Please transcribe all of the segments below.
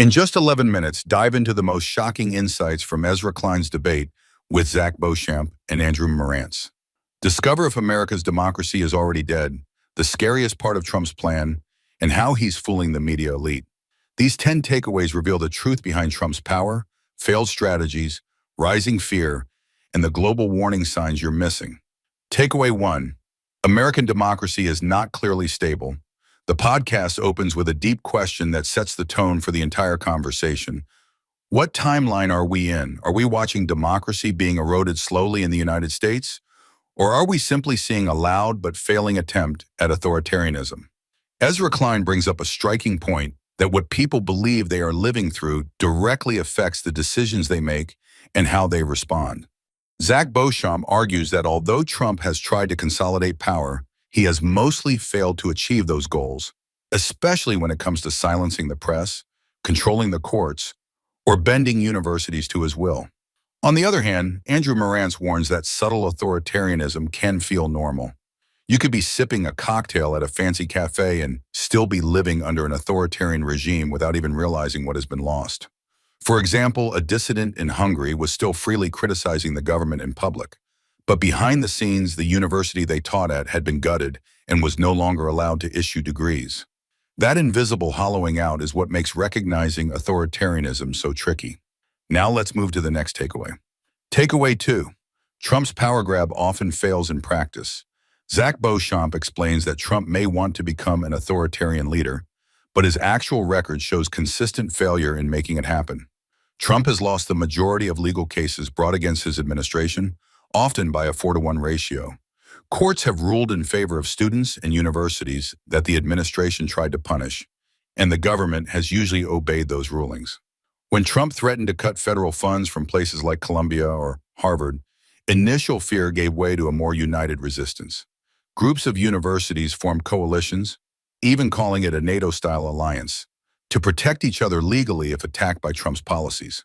In just 11 minutes, dive into the most shocking insights from Ezra Klein's debate with Zack Beauchamp and Andrew Marantz. Discover if America's democracy is already dead, the scariest part of Trump's plan, and how he's fooling the media elite. These 10 takeaways reveal the truth behind Trump's power, failed strategies, rising fear, and the global warning signs you're missing. Takeaway 1. American democracy is not clearly stable. The podcast opens with a deep question that sets the tone for the entire conversation. What timeline are we in? Are we watching democracy being eroded slowly in the United States? Or are we simply seeing a loud but failing attempt at authoritarianism? Ezra Klein brings up a striking point that what people believe they are living through directly affects the decisions they make and how they respond. Zack Beauchamp argues that although Trump has tried to consolidate power, he has mostly failed to achieve those goals, especially when it comes to silencing the press, controlling the courts, or bending universities to his will. On the other hand, Andrew Marantz warns that subtle authoritarianism can feel normal. You could be sipping a cocktail at a fancy cafe and still be living under an authoritarian regime without even realizing what has been lost. For example, a dissident in Hungary was still freely criticizing the government in public. But behind the scenes, the university they taught at had been gutted and was no longer allowed to issue degrees. That invisible hollowing out is what makes recognizing authoritarianism so tricky. Now let's move to the next takeaway. Takeaway 2. Trump's power grab often fails in practice. Zack Beauchamp explains that Trump may want to become an authoritarian leader, but his actual record shows consistent failure in making it happen. Trump has lost the majority of legal cases brought against his administration, often by a 4-to-1 ratio. Courts have ruled in favor of students and universities that the administration tried to punish, and the government has usually obeyed those rulings. When Trump threatened to cut federal funds from places like Columbia or Harvard, initial fear gave way to a more united resistance. Groups of universities formed coalitions, even calling it a NATO-style alliance, to protect each other legally if attacked by Trump's policies.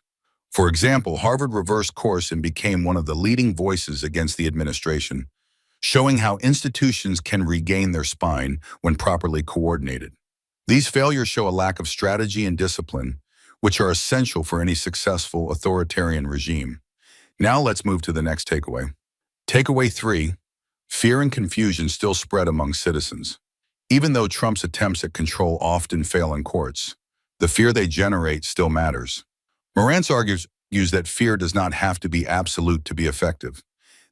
For example, Harvard reversed course and became one of the leading voices against the administration, showing how institutions can regain their spine when properly coordinated. These failures show a lack of strategy and discipline, which are essential for any successful authoritarian regime. Now let's move to the next takeaway. Takeaway 3. Fear and confusion still spread among citizens. Even though Trump's attempts at control often fail in courts, the fear they generate still matters. Marantz argues that fear does not have to be absolute to be effective.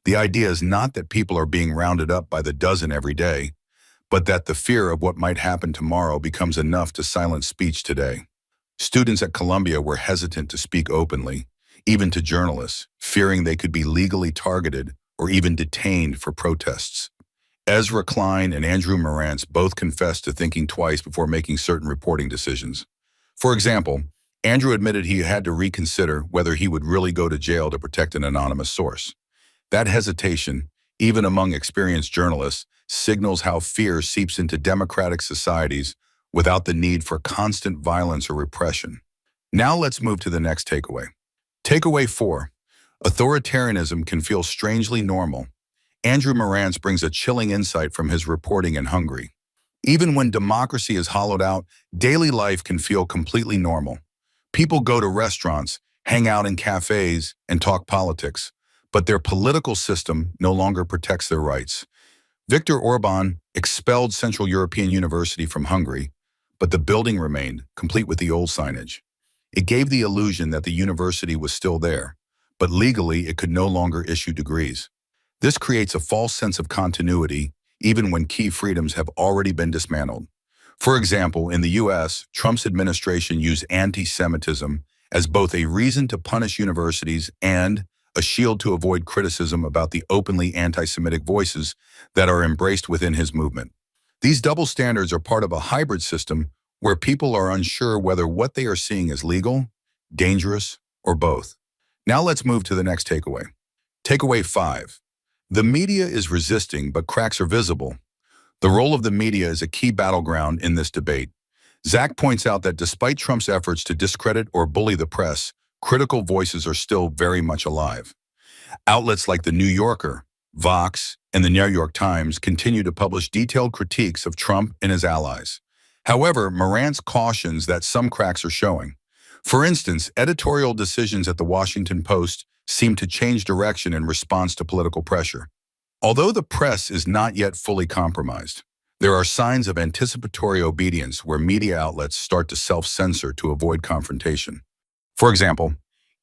The idea is not that people are being rounded up by the dozen every day, but that the fear of what might happen tomorrow becomes enough to silence speech today. Students at Columbia were hesitant to speak openly, even to journalists, fearing they could be legally targeted or even detained for protests. Ezra Klein and Andrew Marantz both confessed to thinking twice before making certain reporting decisions. For example, Andrew admitted he had to reconsider whether he would really go to jail to protect an anonymous source. That hesitation, even among experienced journalists, signals how fear seeps into democratic societies without the need for constant violence or repression. Now let's move to the next takeaway. Takeaway 4. Authoritarianism can feel strangely normal. Andrew Marantz brings a chilling insight from his reporting in Hungary. Even when democracy is hollowed out, daily life can feel completely normal. People go to restaurants, hang out in cafes, and talk politics, but their political system no longer protects their rights. Viktor Orban expelled Central European University from Hungary, but the building remained, complete with the old signage. It gave the illusion that the university was still there, but legally it could no longer issue degrees. This creates a false sense of continuity, even when key freedoms have already been dismantled. For example, in the U.S., Trump's administration used anti-Semitism as both a reason to punish universities and a shield to avoid criticism about the openly anti-Semitic voices that are embraced within his movement. These double standards are part of a hybrid system where people are unsure whether what they are seeing is legal, dangerous, or both. Now let's move to the next takeaway. Takeaway 5. The media is resisting, but cracks are visible. The role of the media is a key battleground in this debate. Zack points out that despite Trump's efforts to discredit or bully the press, critical voices are still very much alive. Outlets like The New Yorker, Vox, and the New York Times continue to publish detailed critiques of Trump and his allies. However, Marantz cautions that some cracks are showing. For instance, editorial decisions at the Washington Post seem to change direction in response to political pressure. Although the press is not yet fully compromised, there are signs of anticipatory obedience where media outlets start to self-censor to avoid confrontation. For example,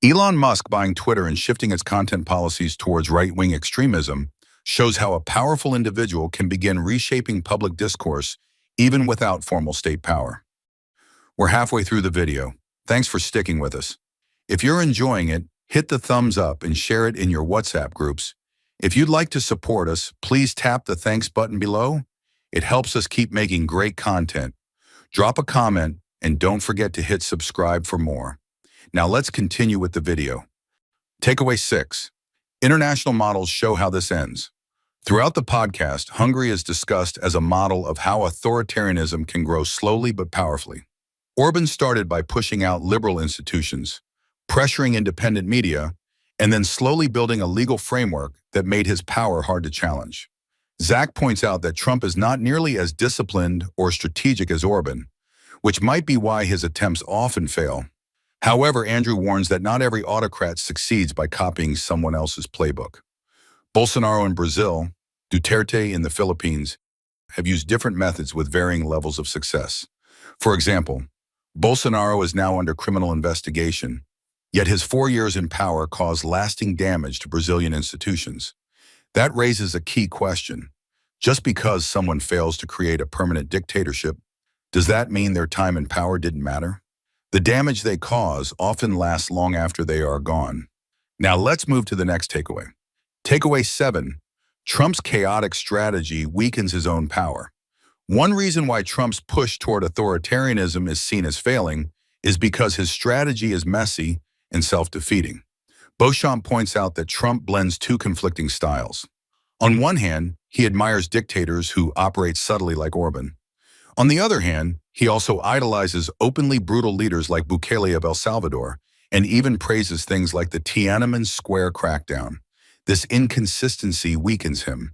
Elon Musk buying Twitter and shifting its content policies towards right-wing extremism shows how a powerful individual can begin reshaping public discourse even without formal state power. We're halfway through the video. Thanks for sticking with us. If you're enjoying it, hit the thumbs up and share it in your WhatsApp groups. If you'd like to support us, please tap the thanks button below. It helps us keep making great content. Drop a comment and don't forget to hit subscribe for more. Now let's continue with the video. Takeaway 6. International models show how this ends. Throughout the podcast, Hungary is discussed as a model of how authoritarianism can grow slowly but powerfully. Orban started by pushing out liberal institutions, pressuring independent media, and then slowly building a legal framework that made his power hard to challenge. Zack points out that Trump is not nearly as disciplined or strategic as Orban, which might be why his attempts often fail. However, Andrew warns that not every autocrat succeeds by copying someone else's playbook. Bolsonaro in Brazil, Duterte in the Philippines have used different methods with varying levels of success. For example, Bolsonaro is now under criminal investigation, yet his 4 years in power caused lasting damage to Brazilian institutions. That raises a key question. Just because someone fails to create a permanent dictatorship, does that mean their time in power didn't matter? The damage they cause often lasts long after they are gone. Now let's move to the next takeaway. Takeaway 7. Trump's chaotic strategy weakens his own power. One reason why Trump's push toward authoritarianism is seen as failing is because his strategy is messy and self-defeating. Beauchamp points out that Trump blends two conflicting styles. On one hand, he admires dictators who operate subtly like Orban. On the other hand, he also idolizes openly brutal leaders like Bukele of El Salvador and even praises things like the Tiananmen Square crackdown. This inconsistency weakens him.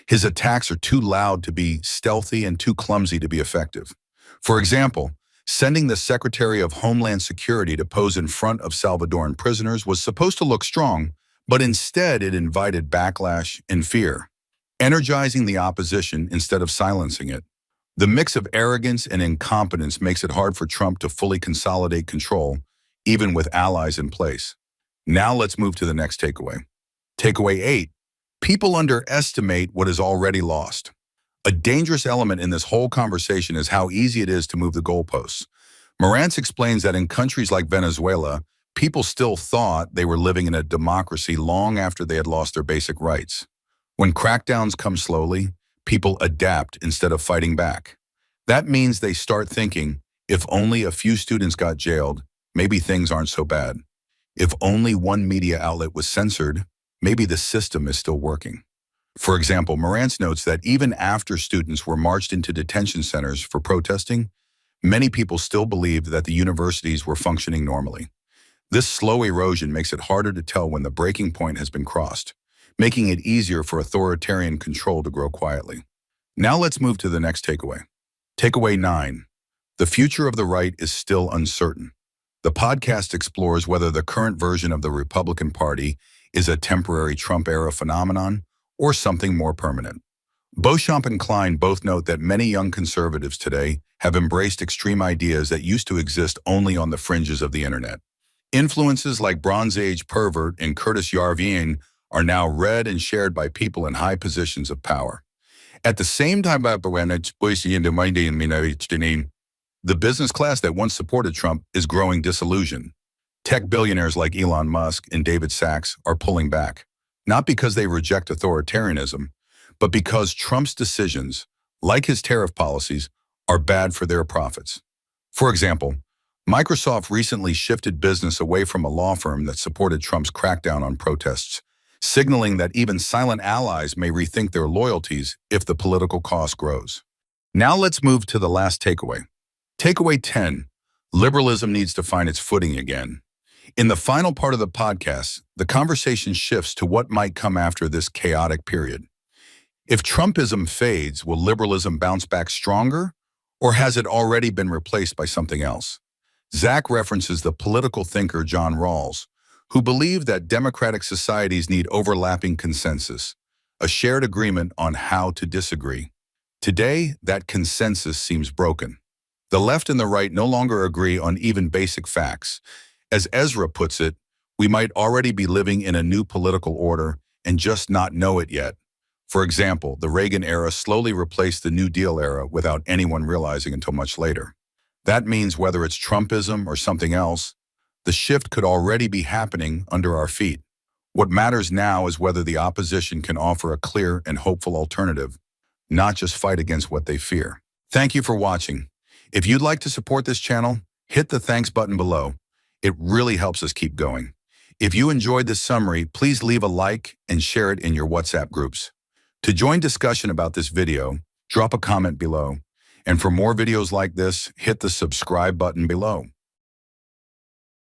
His attacks are too loud to be stealthy and too clumsy to be effective. For example, sending the Secretary of Homeland Security to pose in front of Salvadoran prisoners was supposed to look strong, but instead it invited backlash and fear, energizing the opposition instead of silencing it. The mix of arrogance and incompetence makes it hard for Trump to fully consolidate control, even with allies in place. Now let's move to the next takeaway. Takeaway 8. People underestimate what is already lost. A dangerous element in this whole conversation is how easy it is to move the goalposts. Marantz explains that in countries like Venezuela, people still thought they were living in a democracy long after they had lost their basic rights. When crackdowns come slowly, people adapt instead of fighting back. That means they start thinking, if only a few students got jailed, maybe things aren't so bad. If only one media outlet was censored, maybe the system is still working. For example, Marantz notes that even after students were marched into detention centers for protesting, many people still believed that the universities were functioning normally. This slow erosion makes it harder to tell when the breaking point has been crossed, making it easier for authoritarian control to grow quietly. Now let's move to the next takeaway. Takeaway 9. The future of the right is still uncertain. The podcast explores whether the current version of the Republican Party is a temporary Trump-era phenomenon or something more permanent. Beauchamp and Klein both note that many young conservatives today have embraced extreme ideas that used to exist only on the fringes of the internet. Influences like Bronze Age pervert and Curtis Yarvine are now read and shared by people in high positions of power. At the same time, the business class that once supported Trump is growing disillusioned. Tech billionaires like Elon Musk and David Sachs are pulling back, not because they reject authoritarianism, but because Trump's decisions, like his tariff policies, are bad for their profits. For example, Microsoft recently shifted business away from a law firm that supported Trump's crackdown on protests, signaling that even silent allies may rethink their loyalties if the political cost grows. Now let's move to the last takeaway. Takeaway 10. Liberalism needs to find its footing again. In the final part of the podcast, the conversation shifts to what might come after this chaotic period. If Trumpism fades, will liberalism bounce back stronger, or has it already been replaced by something else? Zack references the political thinker John Rawls, who believed that democratic societies need overlapping consensus, a shared agreement on how to disagree. Today, that consensus seems broken. The left and the right no longer agree on even basic facts. As Ezra puts it, we might already be living in a new political order and just not know it yet. For example, the Reagan era slowly replaced the New Deal era without anyone realizing until much later. That means whether it's Trumpism or something else, the shift could already be happening under our feet. What matters now is whether the opposition can offer a clear and hopeful alternative, not just fight against what they fear. Thank you for watching. If you'd like to support this channel, hit the thanks button below. It really helps us keep going. If you enjoyed this summary, please leave a like and share it in your WhatsApp groups. To join discussion about this video, drop a comment below. And for more videos like this, hit the subscribe button below.